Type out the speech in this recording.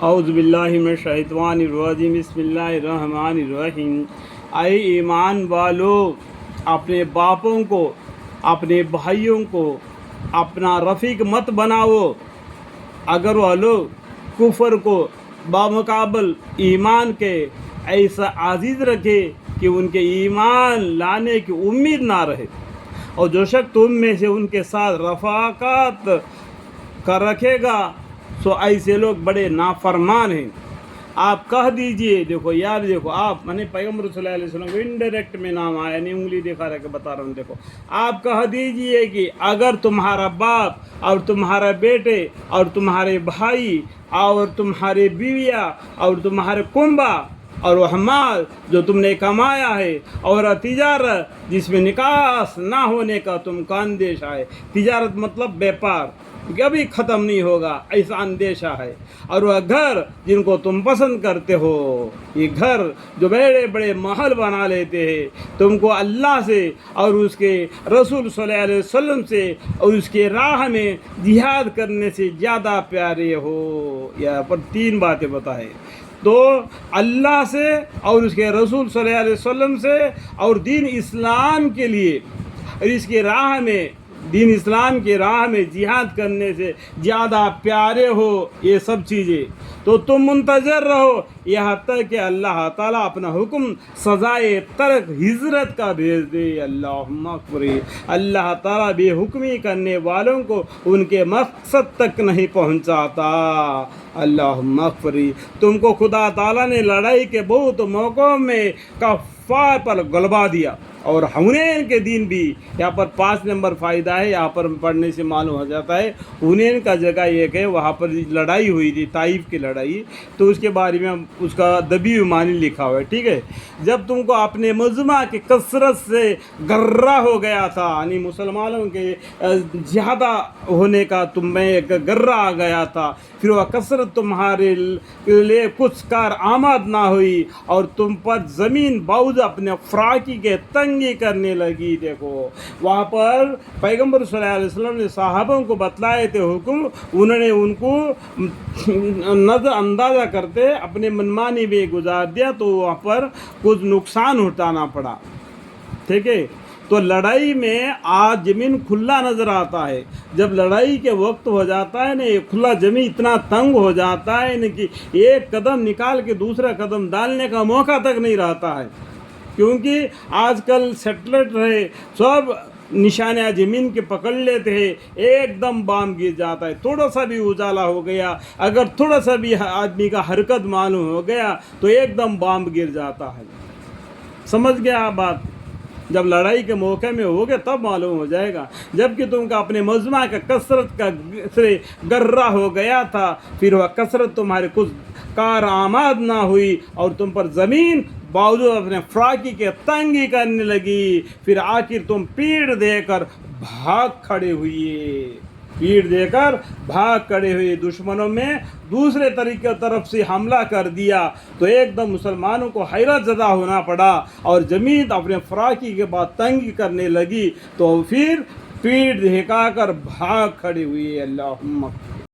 اعوذ باللہ من الشیطان الرجیم بسم اللہ الرحمن الرحیم۔ اے ایمان والو، اپنے باپوں کو، اپنے بھائیوں کو اپنا رفیق مت بناؤ اگر وہ لوگ کفر کو بمقابل ایمان کے ایسا عزیز رکھے کہ ان کے ایمان لانے کی امید نہ رہے، اور جو شخص تم میں سے ان کے ساتھ رفاقت کر رکھے گا سو ایسے لوگ بڑے نافرمان ہیں۔ آپ کہہ دیجئے، دیکھو یار، دیکھو آپ، میں نے پیغمبر صلی اللہ علیہ وسلم کو انڈائریکٹ میں نام آیا نہیں، انگلی دکھا رہا کہ بتا رہا ہوں، دیکھو آپ کہہ دیجئے کہ اگر تمہارا باپ اور تمہارا بیٹے اور تمہارے بھائی اور تمہارے بیویاں اور تمہارے کنبہ اور وہ مال جو تم نے کمایا ہے اور تجارت جس میں نکاس نہ ہونے کا تم کا اندیشہ ہے، تجارت مطلب بیپار کبھی ختم نہیں ہوگا ایسا اندیشہ ہے، اور وہ گھر جن کو تم پسند کرتے ہو، یہ گھر جو بڑے بڑے محل بنا لیتے ہیں، تم کو اللہ سے اور اس کے رسول صلی اللہ علیہ وسلم سے اور اس کے راہ میں جہاد کرنے سے زیادہ پیارے ہو۔ یہاں پر تین باتیں بتائیں، تو اللہ سے اور اس کے رسول صلی اللہ علیہ وسلم سے اور دین اسلام کے لیے اور اس کے راہ میں، دین اسلام کے راہ میں جہاد کرنے سے زیادہ پیارے ہو یہ سب چیزیں، تو تم منتظر رہو یہاں تک کہ اللہ تعالیٰ اپنا حکم سزائے ترک ہجرت کا بھیج دے۔ اللہم اکبر۔ اللہ تعالیٰ بے حکمی کرنے والوں کو ان کے مقصد تک نہیں پہنچاتا۔ اللہم اکبر۔ تم کو خدا تعالیٰ نے لڑائی کے بہت موقعوں میں کفار پر غلبہ دیا، اور حنین کے دن بھی، یہاں پر 5 نمبر فائدہ ہے، یہاں پر پڑھنے سے معلوم ہو جاتا ہے حنین کا جگہ ایک ہے، وہاں پر لڑائی ہوئی تھی، طائف کی لڑائی، تو اس کے بارے میں اس کا دبی معنی لکھا ہوا ہے، ٹھیک ہے۔ جب تم کو اپنے مجمع کی کثرت سے گرہ ہو گیا تھا، یعنی مسلمانوں کے زیادہ ہونے کا تم میں ایک گرہ آ گیا تھا، پھر وہ کثرت تمہارے لیے کچھ کار آمد نہ ہوئی اور تم پر زمین باوجھ اپنے فراقی کے تنگی کرنے لگی۔ دیکھو وہاں پر پیغمبر صلی اللہ علیہ وسلم نے صحابوں کو بتلائے تھے حکم، انہوں نے ان کو نظر اندازہ کرتے اپنے منمانی میں گزار دیا، تو وہاں پر کچھ نقصان اٹھانا پڑا، ٹھیک ہے۔ تو لڑائی میں آج زمین کھلا نظر آتا ہے، جب لڑائی کے وقت ہو جاتا ہے نا، یہ کھلا زمین اتنا تنگ ہو جاتا ہے نا کہ ایک قدم نکال کے دوسرا قدم ڈالنے کا موقع تک نہیں رہتا ہے، کیونکہ آج کل سیٹلائٹ رہے سب نشانیاں زمین کے پکڑ لیتے ہیں، ایک دم بام گر جاتا ہے، تھوڑا سا بھی اجالا ہو گیا، اگر تھوڑا سا بھی آدمی کا حرکت معلوم ہو گیا تو ایک دم بام گر جاتا ہے۔ سمجھ گیا بات؟ جب لڑائی کے موقع میں ہوگے تب معلوم ہو جائے گا، جبکہ تم کا اپنے مجمع کا کثرت کا سے گرہ ہو گیا تھا، پھر وہ کثرت تمہارے کچھ کارآمد نہ ہوئی اور تم پر زمین باوجود اپنے فراقی کے تنگی کرنے لگی، پھر آخر تم پیڑ دے کر بھاگ کھڑے ہوئے، پیڑ دے کر بھاگ کھڑے ہوئے، دشمنوں میں دوسرے طریقے طرف سے حملہ کر دیا، تو ایک دم مسلمانوں کو حیرت زدہ ہونا پڑا اور زمین اپنے فراقی کے بعد تنگی کرنے لگی، تو پھر پیڑ دھکا کر بھاگ کھڑے ہوئے۔ اللہم